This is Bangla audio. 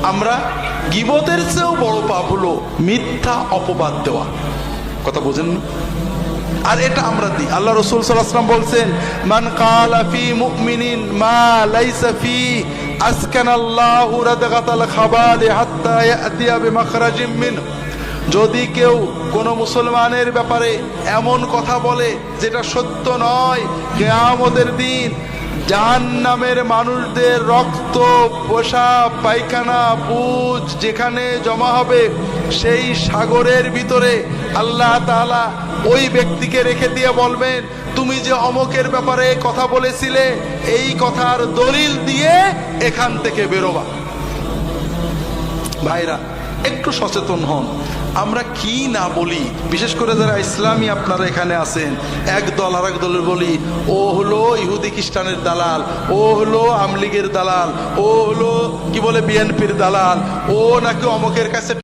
আমরা গীবতের চেয়েও বড় পাপ হলো মিথ্যা অপবাদ দেওয়া। কথা বোঝেন না? আর এটা আমরা দিই। আল্লাহ রাসূল সাল্লাল্লাহু আলাইহি ওয়াসাল্লাম বলছেন, মান ক্বালা ফি মুমিনিন মা লাইসা ফি আসকানাল্লাহু রাদগাতাল খাবালি হাত্তা ইয়াতিয়া বিমাখরাজিম মিন। যদি কেউ কোনো মুসলমানের ব্যাপারে এমন কথা বলে যেটা সত্য নয়, কিয়ামতের দিন জাহান্নামের মানুষদের রক্ত, পেশাব, পায়খানা, পুজ যেখানে জমা হবে সেই সাগরের ভিতরে আল্লাহ তাআলা ওই ব্যক্তিকে রেখে দিয়ে বলবেন, তুমি যে অমকের ব্যাপারে কথা বলেছিলে এই কথার দলিল দিয়ে এখান থেকে বেরোবা। ভাইরা, একটু সচেতন হন। আমরা কি না বলি, বিশেষ করে যারা ইসলামী আপনারা এখানে আছেন, এক দল আর এক দলের বলি ও হলো ইহুদি খ্রিস্টানের দালাল, ও হলো আমলিগের দালাল, ও হলো কি বলে বিএনপির দালাল, ও নাকি অমকের কাছে